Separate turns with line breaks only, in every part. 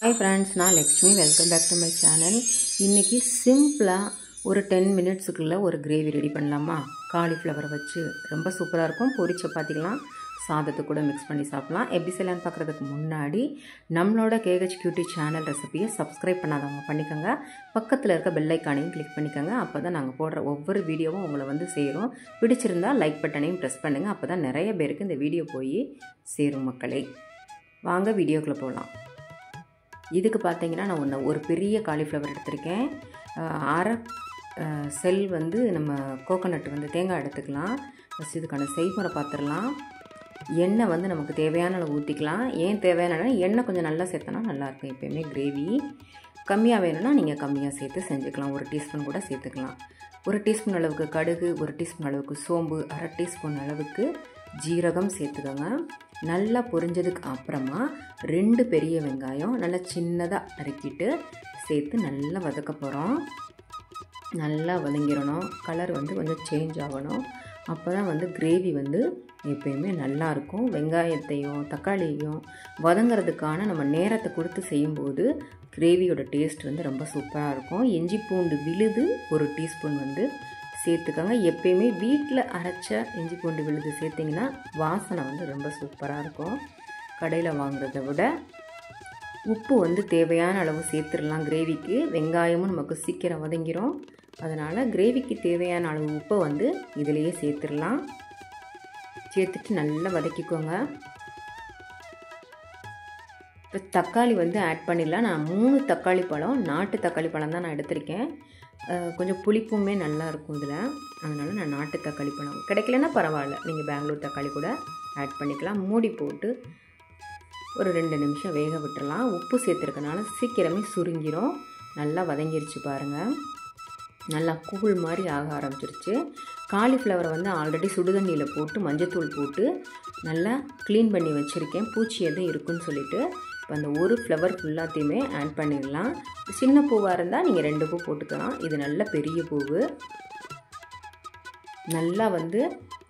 Hi friends, நான் Lakshmi. Welcome back to my channel. இன்றைக்கி சிம்பிளாக ஒரு 10 மினிட்ஸுக்குள்ளே ஒரு கிரேவி ரெடி பண்ணலாமா? காலிஃப்ளவரை வச்சு ரொம்ப சூப்பராக இருக்கும். பொரி சப்பாத்திக்கலாம் சாதத்தை கூட மிக்ஸ் பண்ணி சாப்பிட்லாம். எப்படி செய்யலான்னு பார்க்குறதுக்கு முன்னாடி நம்மளோட கேஹெச் கியூட்டி சேனல் ரெசிபியை சப்ஸ்கிரைப் பண்ணாதவங்க பண்ணிக்கோங்க. பக்கத்தில் இருக்க பெல் ஐக்கானையும் கிளிக் பண்ணிக்கோங்க. அப்போ தான் நாங்கள் போடுற ஒவ்வொரு வீடியோவும் உங்களை வந்து சேரும். பிடிச்சிருந்தால் லைக் பட்டனையும் ப்ரெஸ் பண்ணுங்கள். அப்போ தான் நிறைய பேருக்கு இந்த வீடியோ போய் சேரும் மக்களே. வாங்க வீடியோக்குள்ளே போகலாம். இதுக்கு பார்த்தீங்கன்னா நான் ஒரு பெரிய காலிஃப்ளவர் எடுத்திருக்கேன். அரை செல் வந்து நம்ம கோகோனட் வந்து தேங்காய் எடுத்துக்கலாம். ஃபஸ்ட் இதுக்கான செய்முறை பார்த்துடலாம். எண்ணெய் வந்து நமக்கு தேவையான அளவு ஊற்றிக்கலாம். ஏன் தேவையான எண்ணெய் கொஞ்சம் நல்லா சேர்த்தனா நல்லாயிருக்கும். எப்போயுமே கிரேவி கம்மியாக வேணும்னா நீங்கள் கம்மியாக சேர்த்து செஞ்சுக்கலாம். 1 டீஸ்பூன் கூட சேர்த்துக்கலாம். 1 டீஸ்பூன் அளவுக்கு கடுகு, 1 டீஸ்பூன் அளவுக்கு சோம்பு, அரை டீஸ்பூன் அளவுக்கு ஜீரகம் சேர்த்துக்கோங்க. நல்லா பொரிஞ்சதுக்கு அப்புறமா 2 பெரிய வெங்காயம் நல்லா சின்னதாக நறுக்கிட்டு சேர்த்து நல்லா வதக்க போகிறோம். நல்லா வதங்கிடணும். கலர் வந்து கொஞ்சம் சேஞ்ச் ஆகணும். அப்போ தான் வந்து கிரேவி வந்து எப்பயுமே நல்லாயிருக்கும். வெங்காயத்தையும் தக்காளியையும் வதங்கிறதுக்கான நம்ம நேரத்தை கொடுத்து செய்யும்போது கிரேவியோட டேஸ்ட் வந்து ரொம்ப சூப்பராக இருக்கும். இஞ்சி பூண்டு விழுது 1 டீஸ்பூன் வந்து சேர்த்துக்கோங்க. எப்பயுமே வீட்டில் அரைச்ச இஞ்சி பூண்டு விழுது சேர்த்திங்கன்னா வாசனை வந்து ரொம்ப சூப்பராக இருக்கும். கடையில் வாங்குறத விட உப்பு வந்து தேவையான அளவு சேர்த்துடலாம். கிரேவிக்கு வெங்காயமும் நமக்கு சீக்கிரம் வதங்கிடும். அதனால் கிரேவிக்கு தேவையான அளவு உப்பை வந்து இதிலையே சேர்த்துடலாம். சேர்த்துட்டு நல்லா வதக்கிக்கோங்க. இப்போ தக்காளி வந்து ஆட் பண்ணிடலாம். நான் 3 தக்காளி பழம், நாட்டு தக்காளி பழம் தான் நான் எடுத்திருக்கேன். கொஞ்சம் புளிப்புமே நல்லா இருக்கும் இதில். அதனால் நான் நாட்டு தக்காளி பழம் கிடைக்கலன்னா பரவாயில்ல, நீங்கள் பெங்களூர் தக்காளி கூட ஆட் பண்ணிக்கலாம். மூடி போட்டு ஒரு 2 நிமிஷம் வேக விட்டுறலாம். உப்பு சேர்த்துருக்கனால சீக்கிரமே சுருங்கிடும். நல்லா வதங்கிருச்சு பாருங்கள். நல்லா கூழ் மாதிரி ஆக ஆரம்பிச்சிருச்சு. காலிஃப்ளவரை வந்து ஆல்ரெடி சுடுதண்ணியில் போட்டு மஞ்சத்தூள் போட்டு நல்லா க்ளீன் பண்ணி வச்சுருக்கேன். பூச்சி எதுவும் இருக்குன்னு சொல்லிவிட்டு. இப்போ அந்த ஒரு ஃப்ளவர் ஃபுல்லாத்தையுமே ஆட் பண்ணிடலாம். சின்ன பூவாக இருந்தால் நீங்கள் 2 பூ போட்டுக்கலாம். இது நல்ல பெரிய பூவு. நல்லா வந்து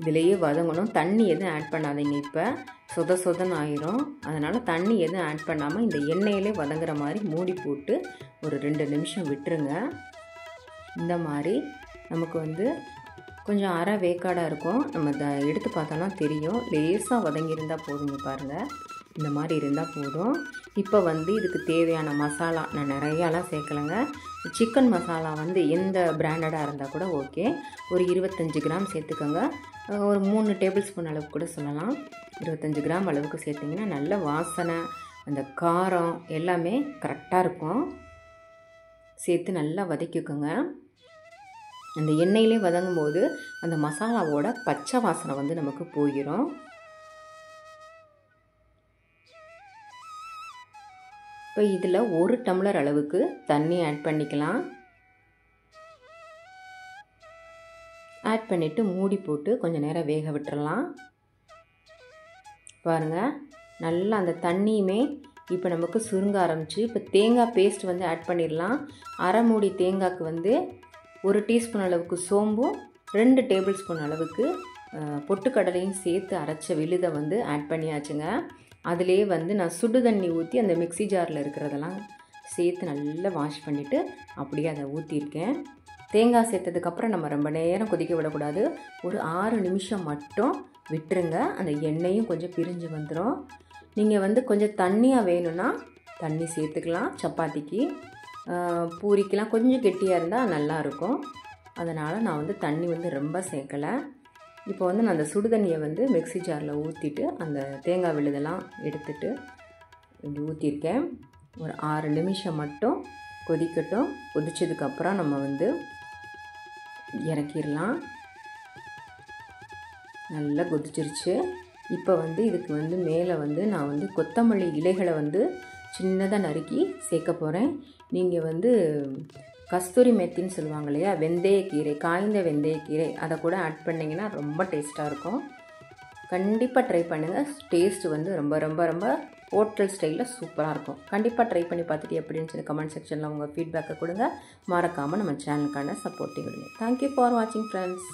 இதிலேயே வதங்கணும். தண்ணி எதுவும் ஆட் பண்ணாதீங்க. இப்போ சொதன்னு ஆயிரும். அதனால் தண்ணி எதுவும் ஆட் பண்ணாமல் இந்த எண்ணெயிலே வதங்குற மாதிரி மூடி போட்டு ஒரு 2 நிமிஷம் விட்டுருங்க. இந்த மாதிரி நமக்கு வந்து கொஞ்சம் அரை வேக்காடாக இருக்கும். நம்ம எடுத்து பார்த்தோன்னா தெரியும். லேசாக வதங்கியிருந்தால் போதுங்க பாருங்கள். இந்த மாதிரி இருந்தால் போதும். இப்போ வந்து இதுக்கு தேவையான மசாலா நான் நிறையாலாம் சேர்க்கலைங்க. சிக்கன் மசாலா வந்து எந்த பிராண்டடாக இருந்தால் கூட ஓகே. ஒரு 25 கிராம் சேர்த்துக்கோங்க. ஒரு 3 டேபிள் ஸ்பூன் அளவுக்கு கூட சொல்லலாம். 25 கிராம் அளவுக்கு சேர்த்திங்கன்னா நல்ல வாசனை, அந்த காரம் எல்லாமே கரெக்டாக இருக்கும். சேர்த்து நல்லா வதக்கிக்கோங்க. அந்த எண்ணெயிலே வதங்கும் போது அந்த மசாலாவோட பச்சை வாசனை வந்து நமக்கு போயிடும். இப்போ இதில் 1 டம்ளர் அளவுக்கு தண்ணி ஆட் பண்ணிக்கலாம். ஆட் பண்ணிவிட்டு மூடி போட்டு கொஞ்சம் நேரம் வேக விட்டுறலாம். பாருங்கள், நல்லா அந்த தண்ணியுமே இப்போ நமக்கு சுருங்க ஆரம்பிச்சு. இப்போ தேங்காய் பேஸ்ட் வந்து ஆட் பண்ணிடலாம். அரை மூடி தேங்காய்க்கு வந்து 1 டீஸ்பூன் அளவுக்கு சோம்பும் 2 டேபிள் ஸ்பூன் அளவுக்கு பொட்டுக்கடலையும் சேர்த்து அரைச்ச விழுதை வந்து ஆட் பண்ணியாச்சுங்க. அதிலே வந்து நான் சுடு தண்ணி ஊற்றி அந்த மிக்ஸி ஜாரில் இருக்கிறதெல்லாம் சேர்த்து நல்லா வாஷ் பண்ணிவிட்டு அப்படியே அதை ஊற்றிருக்கேன். தேங்காய் சேர்த்ததுக்கப்புறம் நம்ம ரொம்ப நேரம் கொதிக்க விடக்கூடாது. ஒரு 6 நிமிஷம் மட்டும் விட்டுருங்க. அந்த எண்ணெயும் கொஞ்சம் பிரிஞ்சு வந்துடும். நீங்கள் வந்து கொஞ்சம் தண்ணியாக வேணும்னா தண்ணி சேர்த்துக்கலாம். சப்பாத்திக்கு பூரிக்கெலாம் கொஞ்சம் கெட்டியாக இருந்தால் நல்லாயிருக்கும். அதனால் நான் வந்து தண்ணி வந்து ரொம்ப சேர்க்கலை. இப்போ வந்து நான் அந்த சுடுதண்ணியை வந்து மிக்ஸி ஜாரில் ஊற்றிட்டு அந்த தேங்காய் விழுதெல்லாம் எடுத்துட்டு இப்படி ஊற்றிருக்கேன். ஒரு 6 நிமிஷம் மட்டும் கொதிக்கட்டும். கொதிச்சதுக்கப்புறம் நம்ம வந்து இறக்கிடலாம். நல்லா கொதிச்சிருச்சு. இப்போ வந்து இதுக்கு வந்து மேலே வந்து நான் வந்து கொத்தமல்லி இலைகளை வந்து சின்னதாக நறுக்கி சேர்க்க போகிறேன். நீங்கள் வந்து கஸ்தூரி மெத்தின்னு சொல்லுவாங்க இல்லையா, வெந்தயக்கீரை, காய்ந்த வெந்தயக்கீரை, அதை கூட ஆட் பண்ணிங்கன்னா ரொம்ப டேஸ்ட்டாக இருக்கும். கண்டிப்பாக ட்ரை பண்ணுங்கள். டேஸ்ட்டு வந்து ரொம்ப ரொம்ப ரொம்ப ஹோட்டல் ஸ்டைலில் சூப்பராக இருக்கும். கண்டிப்பாக ட்ரை பண்ணி பார்த்துட்டு எப்படின்னு சொல்லி கமெண்ட் செக்ஷனில் உங்கள் ஃபீட்பேக்கை கொடுங்க. மறக்காமல் நம்ம சேனலுக்கான சப்போர்ட்டிவ் கொடுங்க. தேங்க்யூ ஃபார் வாட்சிங் ஃப்ரெண்ட்ஸ்.